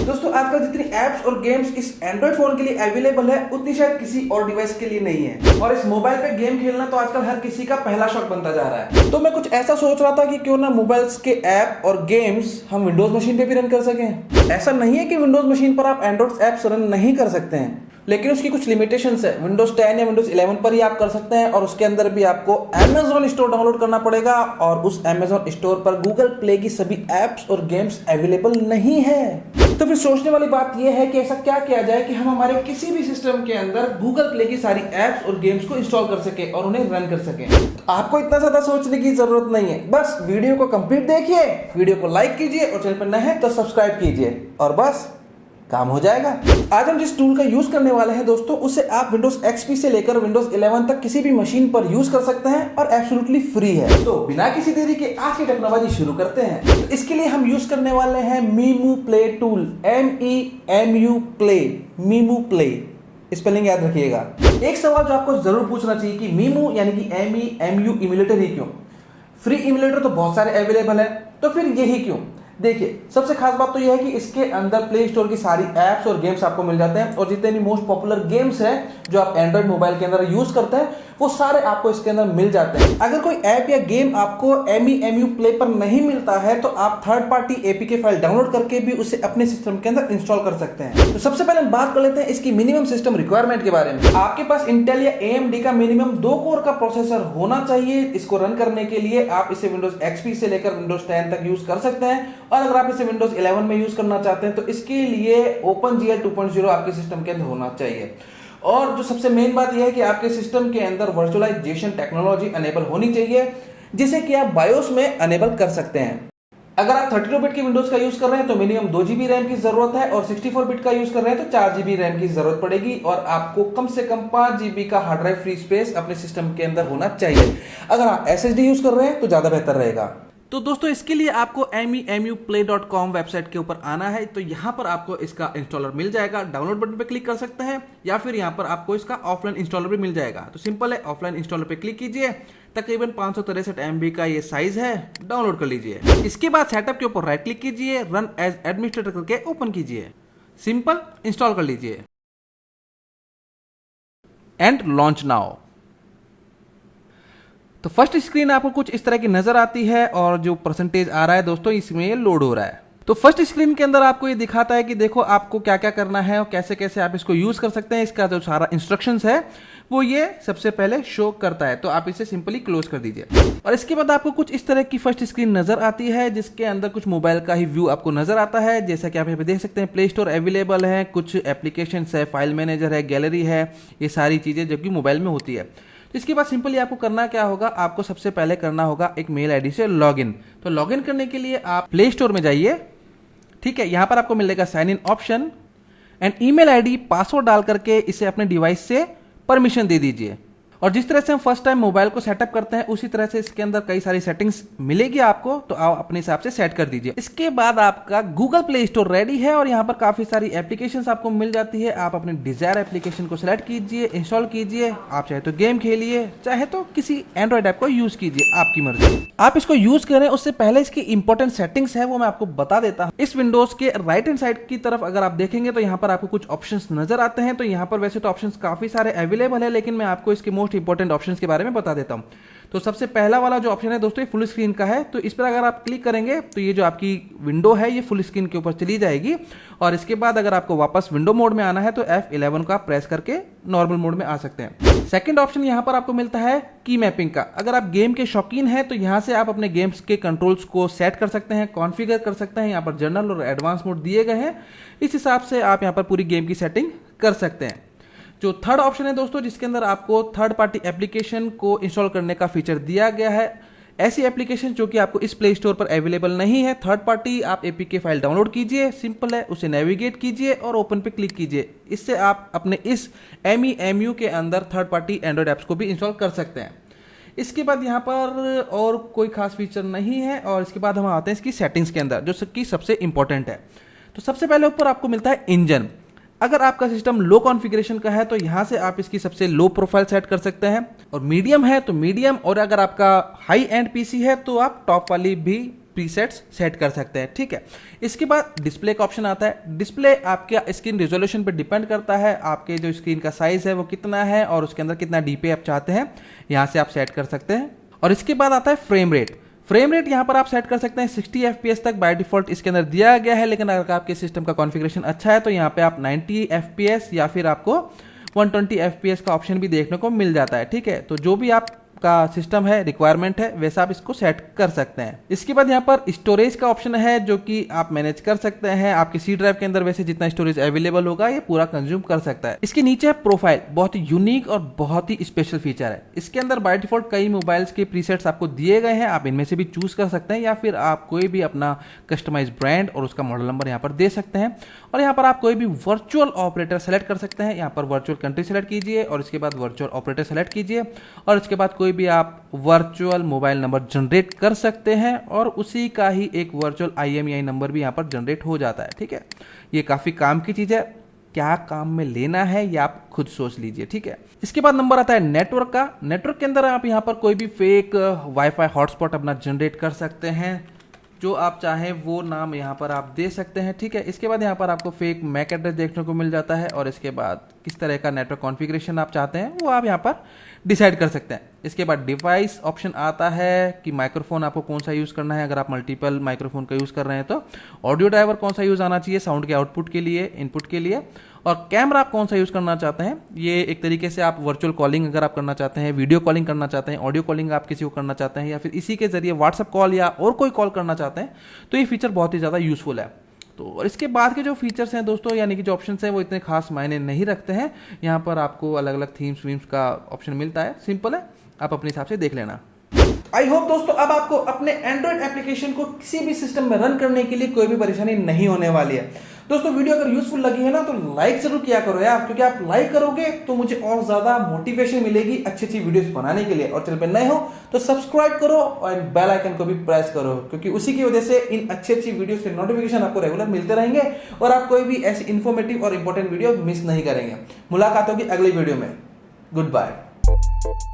दोस्तों आजकल जितनी एप्स और गेम्स इस एंड्रॉइड फोन के लिए अवेलेबल है उतनी शायद किसी और डिवाइस के लिए नहीं है। और इस मोबाइल पे गेम खेलना तो आजकल हर किसी का पहला शौक बनता जा रहा है। तो मैं कुछ ऐसा सोच रहा था कि क्यों ना मोबाइल्स के ऐप और गेम्स हम विंडोज मशीन पे भी रन कर सकें। ऐसा नहीं है कि विंडोज मशीन पर आप एंड्रॉइड ऐप्स रन नहीं कर सकते हैं, लेकिन उसकी कुछ लिमिटेशंस है। विंडोज 10 या विंडोज 11 पर ही आप कर सकते हैं और उसके अंदर भी आपको Amazon स्टोर डाउनलोड करना पड़ेगा और उस Amazon स्टोर पर गूगल प्ले की सभी एप्स और गेम्स अवेलेबल नहीं है। तो फिर सोचने वाली बात यह है कि ऐसा क्या किया जाए कि हम हमारे किसी भी सिस्टम के अंदर गूगल प्ले की सारी एप्स और गेम्स को इंस्टॉल कर सके और उन्हें रन कर सके। तो आपको इतना ज्यादा सोचने की जरूरत नहीं है, बस वीडियो को कंप्लीट देखिए, वीडियो को लाइक कीजिए और चैनल पर नए हैं तो सब्सक्राइब कीजिए और बस काम हो जाएगा। आज हम जिस टूल का यूज करने वाले हैं दोस्तों, उसे आप विंडोज XP से लेकर विंडोज 11 तक किसी भी मशीन पर यूज कर सकते हैं और एब्सोल्युटली फ्री है। तो बिना किसी देरी के आज की टेक्नोलॉजी शुरू करते हैं। तो इसके लिए हम यूज करने वाले हैं MEmu play tool, MEMU play, MEmu play, spelling याद रखिएगा। एक सवाल जो आपको जरूर पूछना चाहिए कि मीमू यानी कि MEMU इम्यूलेटर ही क्यों? फ्री इम्यूलेटर तो बहुत सारे अवेलेबल है, तो फिर यही क्यों? देखिए, सबसे खास बात तो यह है कि इसके अंदर प्ले स्टोर की सारी एप्स और गेम्स आपको मिल जाते हैं और जितने भी मोस्ट पॉपुलर गेम्स हैं जो आप एंड्रॉइड मोबाइल के अंदर यूज करते हैं वो सारे आपको इसके अंदर मिल जाते हैं। अगर कोई ऐप या गेम आपको MEMU प्ले पर नहीं मिलता है तो आप third party APK file download करके भी उसे अपने सिस्टम के अंदर इंस्टॉल कर सकते हैं। तो सबसे पहले हम बात कर लेते हैं इसकी मिनिमम सिस्टम रिक्वायरमेंट के बारे में। आपके पास इंटेल या AMD का मिनिमम 2 कोर का प्रोसेसर होना चाहिए। इसको रन करने के लिए आप इसे विंडोज XP से लेकर विंडोज 10 तक यूज कर सकते हैं और अगर आप इसे विंडोज 11 में यूज करना चाहते हैं तो इसके लिए OpenGL 2.0 आपके सिस्टम के अंदर होना चाहिए। और जो सबसे मेन बात यह है कि आपके सिस्टम के अंदर वर्चुअलाइजेशन टेक्नोलॉजी अनेबल होनी चाहिए, जिसे कि आप बायोस में अनेबल कर सकते हैं। अगर आप 32 बिट की विंडोज का यूज कर रहे हैं तो मिनिमम 2 GB रैम की जरूरत है और 64 बिट का यूज कर रहे हैं तो 4 GB रैम की जरूरत पड़ेगी और आपको कम से कम 5 GB का हार्ड ड्राइव फ्री स्पेस अपने सिस्टम के अंदर होना चाहिए। अगर आप SSD यूज कर रहे हैं तो ज्यादा बेहतर रहेगा। तो दोस्तों इसके लिए आपको MEMUplay.com वेबसाइट के ऊपर आना है। तो यहाँ पर आपको इसका इंस्टॉलर मिल जाएगा, डाउनलोड बटन पे क्लिक कर सकते हैं या फिर यहाँ पर आपको इसका ऑफलाइन इंस्टॉलर भी मिल जाएगा। तो सिंपल है, ऑफलाइन इंस्टॉलर पे क्लिक कीजिए, तकरीबन 563 MB का ये साइज है, डाउनलोड कर लीजिए। इसके बाद सेटअप के ऊपर राइट क्लिक कीजिए, रन एज एडमिनिस्ट्रेटर करके ओपन कीजिए, सिंपल इंस्टॉल कर लीजिए एंड लॉन्च नाउ। तो फर्स्ट स्क्रीन आपको कुछ इस तरह की नजर आती है और जो परसेंटेज आ रहा है दोस्तों इसमें ये लोड हो रहा है। तो फर्स्ट स्क्रीन के अंदर आपको ये दिखाता है कि देखो आपको क्या क्या करना है और कैसे कैसे आप इसको यूज कर सकते हैं। इसका जो सारा इंस्ट्रक्शंस है वो ये सबसे पहले शो करता है, तो आप इसे सिंपली क्लोज कर दीजिए। और इसके बाद आपको कुछ इस तरह की फर्स्ट स्क्रीन नजर आती है जिसके अंदर कुछ मोबाइल का ही व्यू आपको नजर आता है। जैसा कि आप यहाँ पे देख सकते हैं, प्ले स्टोर अवेलेबल है, कुछ एप्लीकेशन है, फाइल मैनेजर है, गैलरी है, ये सारी चीजें जो कि मोबाइल में होती है। इसके बाद सिंपली आपको करना क्या होगा, आपको सबसे पहले करना होगा एक मेल आईडी से लॉगिन। तो लॉगिन करने के लिए आप प्ले स्टोर में जाइए, ठीक है, यहां पर आपको मिलेगा sign in option and email ID password डाल करके इसे अपने डिवाइस से परमिशन दे दीजिए। और जिस तरह से हम फर्स्ट टाइम मोबाइल को सेटअप करते हैं उसी तरह से इसके अंदर कई सारी सेटिंग्स मिलेगी आपको, तो आप अपने हिसाब से सेट कर दीजिए। इसके बाद आपका गूगल प्ले स्टोर रेडी है और यहाँ पर काफी सारी एप्लीकेशंस आपको मिल जाती है। आप अपने डिजायर एप्लीकेशन को सिलेक्ट कीजिए, इंस्टॉल कीजिए। आप चाहे तो गेम खेलिए, चाहे तो किसी एंड्रॉइड ऐप को यूज कीजिए, आपकी मर्जी। आप इसको यूज करें उससे पहले इसकी इंपॉर्टेंट सेटिंग्स है वो मैं आपको बता देता हूँ। इस विंडोज के राइट हैंड साइड की तरफ अगर आप देखेंगे तो यहाँ पर आपको कुछ ऑप्शंस नजर आते हैं। तो यहाँ पर वैसे तो ऑप्शंस काफी सारे अवेलेबल है, लेकिन मैं आपको इसके मोस्ट इंपॉर्टेंट ऑप्शंस के बारे में बता देता हूं। तो सबसे पहला वाला जो ऑप्शन है दोस्तों ये फुल स्क्रीन का है। तो इस पर अगर आप क्लिक करेंगे तो ये जो आपकी विंडो है ये फुल स्क्रीन के ऊपर चली जाएगी और इसके बाद अगर आपको वापस विंडो मोड में आना है तो F11 का प्रेस करके नॉर्मल मोड में आ सकते हैं। सेकंड ऑप्शन यहां पर आपको मिलता है की मैपिंग का। अगर आप गेम के शौकीन हैं तो यहां से आप अपने गेम्स के कंट्रोल्स को सेट कर सकते हैं, कॉन्फ़िगर कर सकते हैं। यहां पर जनरल और एडवांस मोड दिए गए हैं, इस हिसाब से आप यहां पर पूरी गेम की सेटिंग कर सकते हैं। जो थर्ड ऑप्शन है दोस्तों जिसके अंदर आपको थर्ड पार्टी एप्लीकेशन को इंस्टॉल करने का फीचर दिया गया है। ऐसी एप्लीकेशन जो कि आपको इस प्ले स्टोर पर अवेलेबल नहीं है, थर्ड पार्टी, आप APK फाइल डाउनलोड कीजिए, सिंपल है, उसे नेविगेट कीजिए और ओपन पे क्लिक कीजिए। इससे आप अपने इस MEMU के अंदर थर्ड पार्टी एंड्रॉइड ऐप्स को भी इंस्टॉल कर सकते हैं। इसके बाद यहाँ पर और कोई खास फीचर नहीं है और इसके बाद हम आते हैं इसकी सेटिंग्स के अंदर जो कि सबसे इंपॉर्टेंट है। तो सबसे पहले ऊपर आपको मिलता है इंजन। अगर आपका सिस्टम लो कॉन्फ़िगरेशन का है तो यहां से आप इसकी सबसे लो प्रोफाइल सेट कर सकते हैं और मीडियम है तो मीडियम, और अगर आपका हाई एंड पीसी है तो आप टॉप वाली भी प्रीसेट्स सेट कर सकते हैं। ठीक है, इसके बाद डिस्प्ले का ऑप्शन आता है। डिस्प्ले आपके स्क्रीन रेजोल्यूशन पे डिपेंड करता है, आपके जो स्क्रीन का साइज है वो कितना है और उसके अंदर कितना डीपी आप चाहते हैं, यहाँ से आप सेट कर सकते हैं। और इसके बाद आता है फ्रेम रेट। फ्रेम रेट यहाँ पर आप सेट कर सकते हैं 60 FPS तक बाय डिफॉल्ट इसके अंदर दिया गया है, लेकिन अगर आपके सिस्टम का कॉन्फ़िगरेशन अच्छा है तो यहाँ पे आप 90 FPS या फिर आपको 120 FPS का ऑप्शन भी देखने को मिल जाता है। ठीक है, तो जो भी आप का सिस्टम है, रिक्वायरमेंट है, वैसा आप इसको सेट कर सकते हैं। इसके बाद यहाँ पर स्टोरेज का ऑप्शन है जो कि आप मैनेज कर सकते हैं। आपके सी ड्राइव के अंदर वैसे जितना स्टोरेज अवेलेबल होगा ये पूरा कंज्यूम कर सकता है। इसके नीचे है प्रोफाइल, बहुत ही यूनिक और बहुत ही स्पेशल फीचर है। इसके अंदर बाय डिफॉल्ट कई मोबाइल्स के प्रीसेट्स आपको दिए गए हैं, आप इनमें से भी चूज कर सकते हैं या फिर आप कोई भी अपना कस्टमाइज ब्रांड और उसका मॉडल नंबर यहाँ पर दे सकते हैं। और यहाँ पर आप कोई भी वर्चुअल ऑपरेटर सेलेक्ट कर सकते हैं। यहाँ पर वर्चुअल कंट्री सेलेक्ट कीजिए और इसके बाद वर्चुअल ऑपरेटर सेलेक्ट कीजिए और इसके बाद कोई भी आप वर्चुअल मोबाइल नंबर जनरेट कर सकते हैं और उसी का ही एक वर्चुअल IMEI नंबर भी यहाँ पर जनरेट हो जाता है। ठीक है, ये काफ़ी काम की चीज़ है, क्या काम में लेना है ये आप खुद सोच लीजिए। ठीक है, इसके बाद नंबर आता है नेटवर्क का। नेटवर्क के अंदर आप यहाँ पर कोई भी फेक वाईफाई हॉटस्पॉट अपना जनरेट कर सकते हैं, जो आप चाहें वो नाम यहाँ पर आप दे सकते हैं। ठीक है, इसके बाद यहाँ पर आपको फेक मैक एड्रेस देखने को मिल जाता है और इसके बाद किस तरह का नेटवर्क कॉन्फ़िगरेशन आप चाहते हैं वो आप यहाँ पर डिसाइड कर सकते हैं। इसके बाद डिवाइस ऑप्शन आता है कि माइक्रोफोन आपको कौन सा यूज़ करना है, अगर आप मल्टीपल माइक्रोफोन का यूज़ कर रहे हैं तो ऑडियो ड्राइवर कौन सा यूज़ आना चाहिए साउंड के आउटपुट के लिए, इनपुट के लिए, और कैमरा आप कौन सा यूज़ करना चाहते हैं। ये एक तरीके से आप वर्चुअल कॉलिंग अगर आप करना चाहते हैं, वीडियो कॉलिंग करना चाहते हैं, ऑडियो कॉलिंग आप किसी को करना चाहते हैं या फिर इसी के जरिए व्हाट्सअप कॉल या और कोई कॉल करना चाहते हैं तो ये फीचर बहुत ही ज़्यादा यूज़फुल है। तो और इसके बाद के जो फीचर्स हैं दोस्तों, यानी कि जो ऑप्शंस हैं वो इतने खास मायने नहीं रखते हैं। यहाँ पर आपको अलग अलग थीम्स वीम्स का ऑप्शन मिलता है, सिंपल है, आप अपने हिसाब से देख लेना। आई होप दोस्तों अब आपको अपने एंड्रॉइड एप्लीकेशन को किसी भी सिस्टम में रन करने के लिए कोई भी परेशानी नहीं होने वाली है। दोस्तों वीडियो अगर यूजफुल लगी है ना तो लाइक जरूर किया करो यार, क्योंकि आप लाइक करोगे तो मुझे और ज्यादा मोटिवेशन मिलेगी अच्छी अच्छी वीडियोस बनाने के लिए। और चैनल पे नए हो तो सब्सक्राइब करो और बेल आइकन को भी प्रेस करो, क्योंकि उसी की वजह से इन अच्छी अच्छी वीडियोस के नोटिफिकेशन आपको रेगुलर मिलते रहेंगे और आप कोई भी ऐसी इन्फॉर्मेटिव और इंपॉर्टेंट वीडियो मिस नहीं करेंगे। मुलाकात होगी अगली वीडियो में। Good bye.